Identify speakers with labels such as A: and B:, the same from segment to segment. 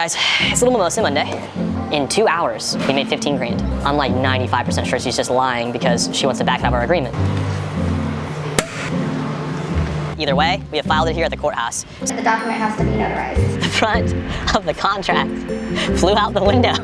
A: Guys, it's Little Mimosa Monday. In 2 hours, we made 15 grand. I'm like 95% sure she's just lying because she wants to back out of our agreement. Either way, we have filed it here at the courthouse.
B: The document has to be notarized.
A: The front of the contract flew out the window.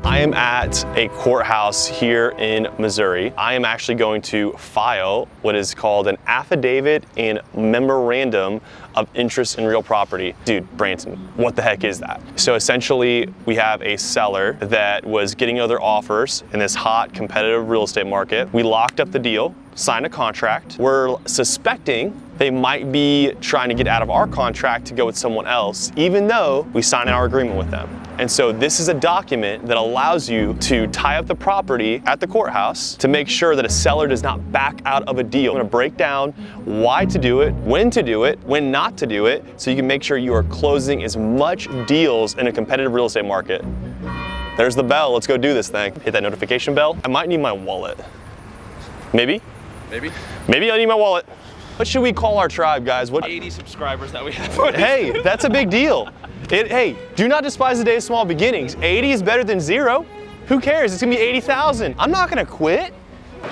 C: I am at a courthouse here in Missouri. I am actually going to file what is called an Affidavit and Memorandum of Interest in Real Property. Dude, Brandton, what the heck is that? So essentially, we have a seller that was getting other offers in this hot, competitive real estate market. We locked up the deal, signed a contract. We're suspecting they might be trying to get out of our contract to go with someone else, even though we signed our agreement with them. And so this is a document that allows you to tie up the property at the courthouse to make sure that a seller does not back out of a deal. I'm gonna break down why to do it, when not to do it, so you can make sure you are closing as much deals in a competitive real estate market. There's the bell, let's go do this thing. Hit that notification bell. I might need my wallet. Maybe I need my wallet. What should we call our tribe, guys?
D: 80 subscribers that we have.
C: Hey, that's a big deal. Hey, do not despise the day of small beginnings. 80 is better than 0. Who cares? It's gonna be 80,000. I'm not gonna quit.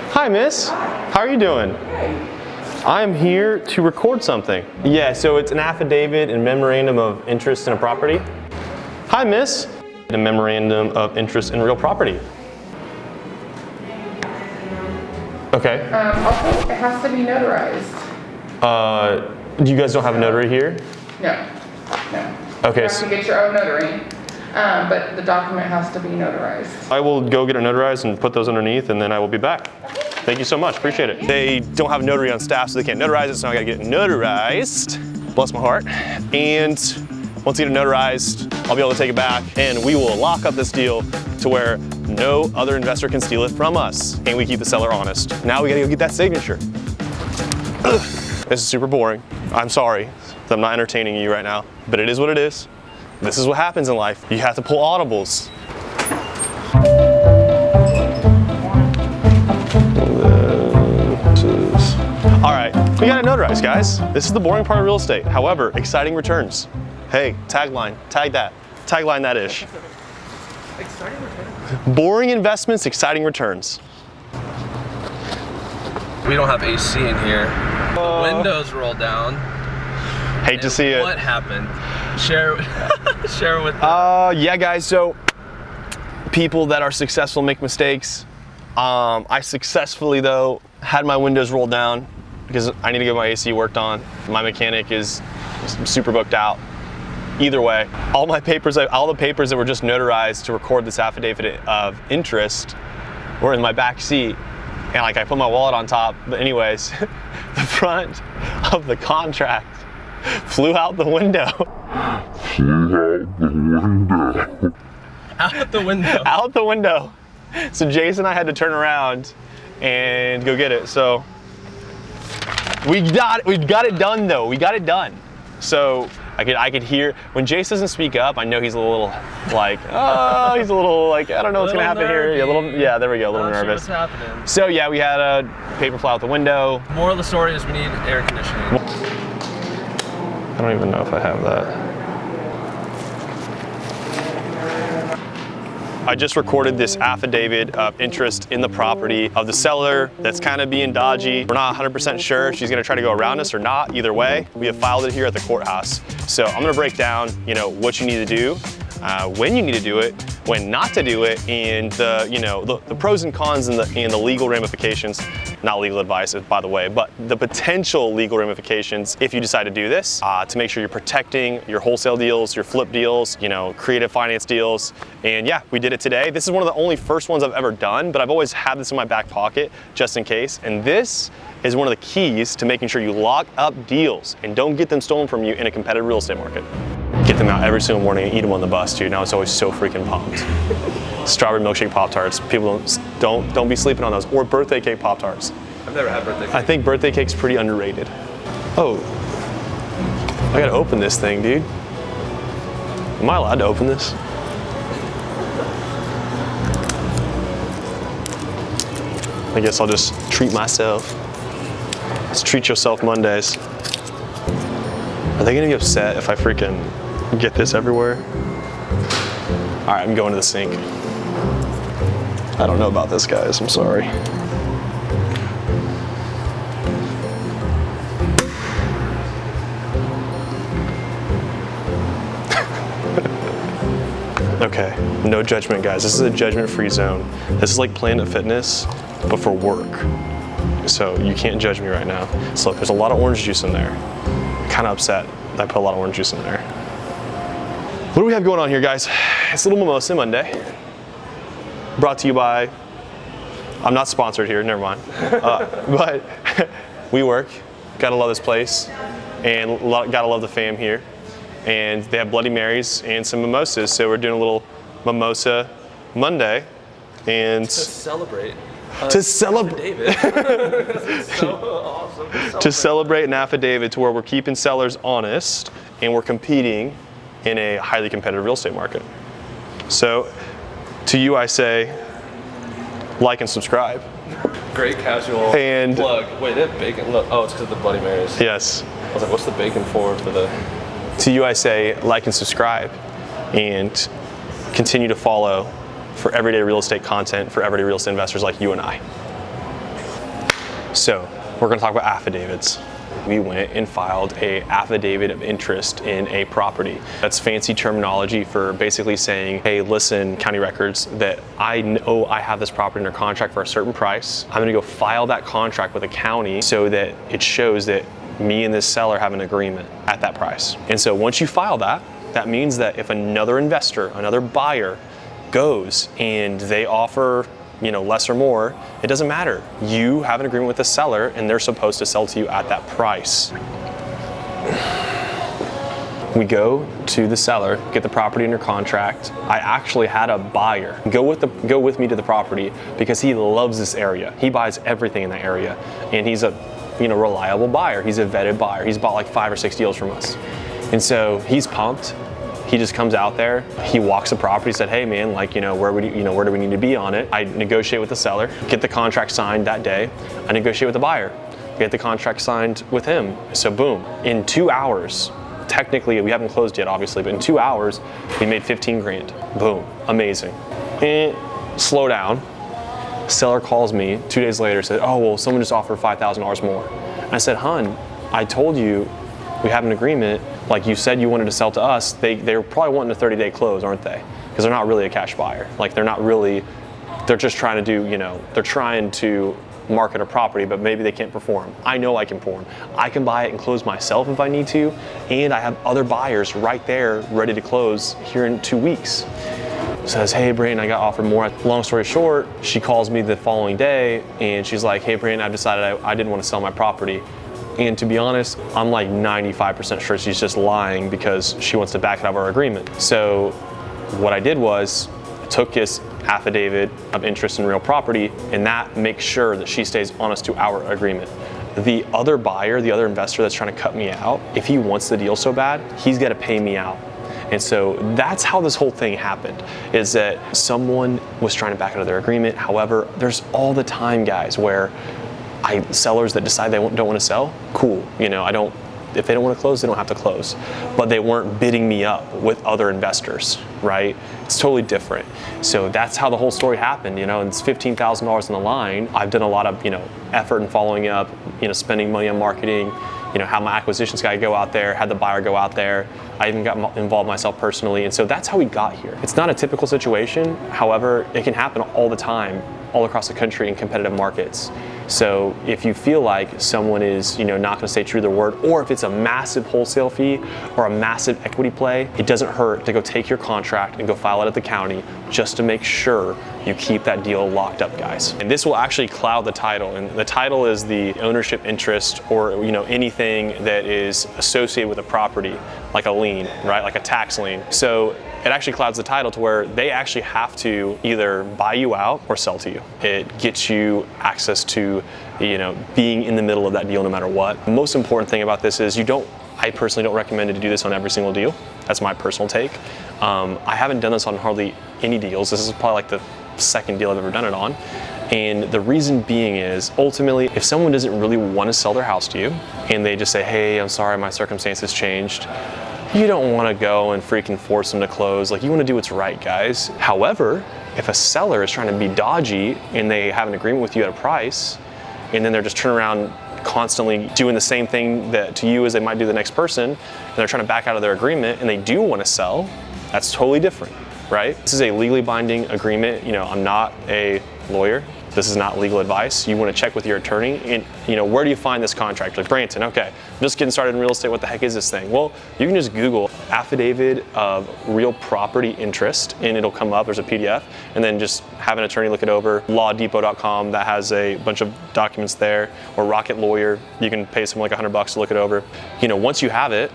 C: Hi, miss. How are you doing? I'm here to record something. Yeah, so it's an affidavit and memorandum of interest in a property. Hi, miss. A memorandum of interest in real property. Okay.
E: Also, it has to be notarized.
C: You guys don't have a notary here?
E: No.
C: Okay.
E: You have to get your own notary, but the document has to be notarized.
C: I will go get it notarized and put those underneath, and then I will be back. Thank you so much, appreciate it. They don't have a notary on staff, so they can't notarize it, so I gotta get it notarized. Bless my heart. And once I get it notarized, I'll be able to take it back, and we will lock up this deal to where no other investor can steal it from us, and we keep the seller honest. Now we gotta go get that signature. Ugh. This is super boring. I'm sorry that I'm not entertaining you right now, but it is what it is. This is what happens in life. You have to pull audibles. All right, we got it notarized, guys. This is the boring part of real estate. However, exciting returns. Hey, tagline, tag that. Tagline that ish.
E: Exciting returns.
C: Boring investments, exciting returns.
D: We don't have AC in here. The windows roll down.
C: Hate to see it.
D: What happened? Share with them.
C: Yeah, guys, so people that are successful make mistakes. I successfully, though, had my windows rolled down because I need to get my AC worked on. My mechanic is super booked out. Either way, all the papers that were just notarized to record this affidavit of interest were in my back seat. And like I put my wallet on top, but anyways, the front of the contract flew out the window.
D: Out the window.
C: Out the window. So Jason and I had to turn around and go get it. So we got it done though. We got it done. So I could hear when Jace doesn't speak up. I know he's a little like, he's a little like, I don't know what's gonna happen here. Yeah, there we go, a little nervous.
D: Sure what's happening.
C: So yeah, we had a paper fly out the window.
D: Moral of the story is we need air conditioning.
C: I don't even know if I have that. I just recorded this affidavit of interest in the property of the seller that's kind of being dodgy. We're not 100% sure if she's gonna try to go around us or not. Either way, we have filed it here at the courthouse. So I'm gonna break down, what you need to do, when you need to do it, when not to do it, and the pros and cons and the legal ramifications. Not legal advice, by the way, but the potential legal ramifications if you decide to do this to make sure you're protecting your wholesale deals, your flip deals, creative finance deals. And yeah, we did it today. This is one of the only first ones I've ever done, but I've always had this in my back pocket just in case. And this is one of the keys to making sure you lock up deals and don't get them stolen from you in a competitive real estate market. Get them out every single morning and eat them on the bus, dude. Now it's always so freaking pumped. Strawberry milkshake Pop-Tarts. People don't be sleeping on those. Or birthday cake Pop-Tarts.
D: I've never had birthday cake.
C: I think birthday cake's pretty underrated. Oh, I gotta open this thing, dude. Am I allowed to open this? I guess I'll just treat myself. It's treat yourself Mondays. Are they gonna be upset if I freaking get this everywhere? All right, I'm going to the sink. I don't know about this, guys, I'm sorry. Okay, no judgment, guys. This is a judgment-free zone. This is like Planet Fitness, but for work. So you can't judge me right now. So look, there's a lot of orange juice in there. Kind of upset that I put a lot of orange juice in there. What do we have going on here, guys? It's a little Mimosa Monday. Brought to you by, I'm not sponsored here, never mind. But WeWork, gotta love this place, and gotta love the fam here. And they have Bloody Marys and some mimosas, so we're doing a little Mimosa Monday. And
D: to celebrate.
C: To celebrate.
D: So awesome.
C: To celebrate an affidavit to where we're keeping sellers honest and we're competing in a highly competitive real estate market. So to you I say, like and subscribe.
D: Great casual
C: And
D: plug. Wait, they have bacon. Look, oh, it's because of the Bloody Marys.
C: yes.
D: I was like, what's the bacon for the...
C: To you I say, like and subscribe and continue to follow for everyday real estate content for everyday real estate investors like you and I. So we're gonna talk about affidavits. We went and filed a affidavit of interest in a property. That's fancy terminology for basically saying, hey, listen, county records, that I know I have this property under contract for a certain price. I'm gonna go file that contract with the county so that it shows that me and this seller have an agreement at that price. And so once you file that, that means that if another investor, another buyer goes and they offer, less or more, it doesn't matter. You have an agreement with the seller and they're supposed to sell to you at that price. We go to the seller, get the property under contract. I actually had a buyer go with me to the property because he loves this area. He buys everything in the area, and he's a reliable buyer. He's a vetted buyer. He's bought like 5 or 6 deals from us. And so he's pumped. He just comes out there, he walks the property, said, hey man, where do we need to be on it? I negotiate with the seller, get the contract signed that day. I negotiate with the buyer, get the contract signed with him. So boom, in 2 hours, technically we haven't closed yet obviously, but in 2 hours, we made 15 grand. Boom, amazing. Slow down. Seller calls me 2 days later, said, oh, well, someone just offered $5,000 more. And I said, hun, I told you we have an agreement. Like you said you wanted to sell to us. They're probably wanting a 30-day close, aren't they? Because they're not really a cash buyer. Like they're just trying to do, they're trying to market a property, but maybe they can't perform. I know I can perform. I can buy it and close myself if I need to. And I have other buyers right there ready to close here in 2 weeks. Says, hey Brandon, I got offered more. Long story short, she calls me the following day and she's like, hey Brandon, I've decided I didn't want to sell my property. And to be honest, I'm like 95% sure she's just lying because she wants to back out of our agreement. So what I did was I took his affidavit of interest in real property, and that makes sure that she stays honest to our agreement. The other buyer, the other investor that's trying to cut me out, if he wants the deal so bad, he's got to pay me out. And so that's how this whole thing happened, is that someone was trying to back out of their agreement. However, there's all the time, guys, where sellers that decide they don't want to sell, cool. If they don't want to close, they don't have to close. But they weren't bidding me up with other investors, right? It's totally different. So that's how the whole story happened, and it's $15,000 on the line. I've done a lot of, effort in following up, spending money on marketing, had my acquisitions guy go out there, had the buyer go out there. I even got involved myself personally. And so that's how we got here. It's not a typical situation. However, it can happen all the time, all across the country in competitive markets. So if you feel like someone is, not going to stay true to their word, or if it's a massive wholesale fee or a massive equity play, it doesn't hurt to go take your contract and go file it at the county just to make sure you keep that deal locked up, guys. And this will actually cloud the title. And the title is the ownership interest, or anything that is associated with a property, like a lien, right? Like a tax lien. So it actually clouds the title to where they actually have to either buy you out or sell to you. It gets you access to, being in the middle of that deal no matter what. The most important thing about this is I personally don't recommend to do this on every single deal. That's my personal take. I haven't done this on hardly any deals. This is probably like the second deal I've ever done it on. And the reason being is, ultimately, if someone doesn't really want to sell their house to you, and they just say, hey, I'm sorry, my circumstances changed, you don't want to go and freaking force them to close. Like, you want to do what's right, guys. However, if a seller is trying to be dodgy and they have an agreement with you at a price, and then they're just turning around constantly doing the same thing to you as they might do the next person, and they're trying to back out of their agreement and they do want to sell, that's totally different, right? This is a legally binding agreement. You know, I'm not a lawyer. This is not legal advice. You want to check with your attorney and, you know, where do you find this contract? Like, Brandton, okay, I'm just getting started in real estate. What the heck is this thing? Well, you can just Google Affidavit of Real Property Interest and it'll come up. There's a PDF, and then just have an attorney look it over. Lawdepot.com, that has a bunch of documents there, or Rocket Lawyer. You can pay someone like $100 to look it over. You know, once you have it,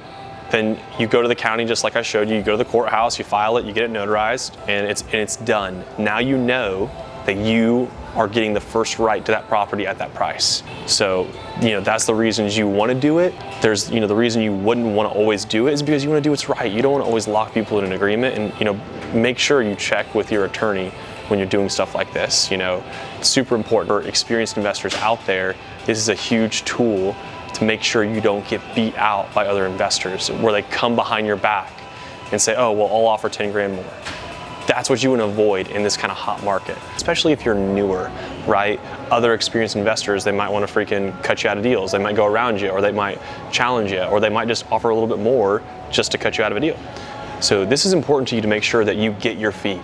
C: then you go to the county, just like I showed you. You go to the courthouse, you file it, you get it notarized, and it's done. Now you know that you are getting the first right to that property at that price. So, you know, that's the reasons you want to do it. There's, you know, the reason you wouldn't want to always do it is because you want to do what's right. You don't want to always lock people in an agreement, and, you know, make sure you check with your attorney when you're doing stuff like this. You know, it's super important for experienced investors out there. This is a huge tool to make sure you don't get beat out by other investors where they come behind your back and say, oh, well, I'll offer 10 grand more. That's what you want to avoid in this kind of hot market, especially if you're newer, right? Other experienced investors, they might want to freaking cut you out of deals. They might go around you, or they might challenge you, or they might just offer a little bit more just to cut you out of a deal. So this is important to you to make sure that you get your fee,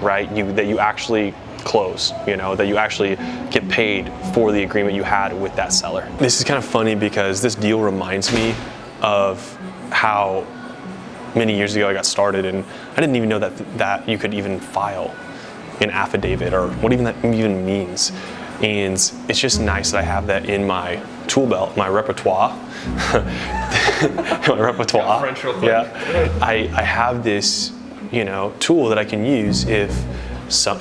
C: right? That you actually close, you know, that you actually get paid for the agreement you had with that seller. This is kind of funny because this deal reminds me of how many years ago I got started, and I didn't even know that you could even file an affidavit, or what even that even means. And it's just nice that I have that in my tool belt, my repertoire. My repertoire.
D: French real quick.
C: Yeah. I have this, you know, tool that I can use if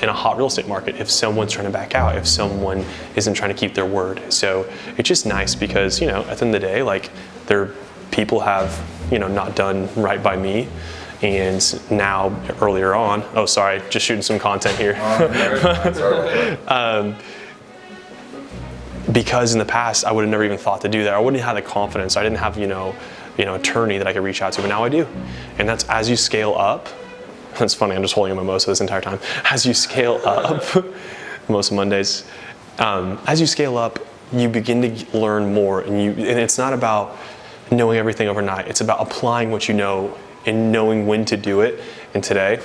C: in a hot real estate market, if someone's trying to back out, if someone isn't trying to keep their word. So it's just nice because, you know, at the end of the day, like, people have, you know, not done right by me, and now earlier on, oh sorry, just shooting some content here. Because in the past I would have never even thought to do that. I wouldn't have the confidence. I didn't have, you know, attorney that I could reach out to, but now I do. And that's as you scale up. That's funny, I'm just holding a mimosa this entire time. As you scale up, Mimosa Mondays, as you scale up, you begin to learn more, and it's not about knowing everything overnight. It's about applying what you know and knowing when to do it. And today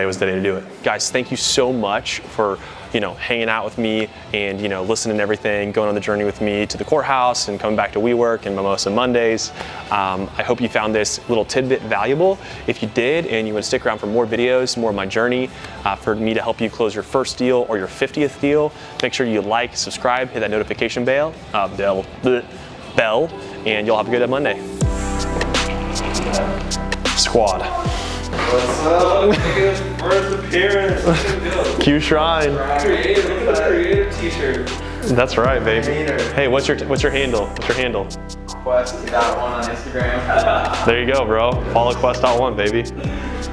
C: was the day to do it. Guys, thank you so much for, you know, hanging out with me and, you know, listening to everything, going on the journey with me to the courthouse and coming back to WeWork and Mimosa Mondays. I hope you found this little tidbit valuable. If you did, and you want to stick around for more videos, more of my journey, for me to help you close your first deal or your 50th deal, make sure you like, subscribe, hit that notification bell, and you'll have a good Monday. Squad.
D: What's up? First appearance.
C: Q Shrine.
D: Creative t-shirt.
C: That's right, baby. Hey, what's your handle? What's your handle?
D: Quest.1 on Instagram.
C: There you go, bro. Follow Quest.1, baby.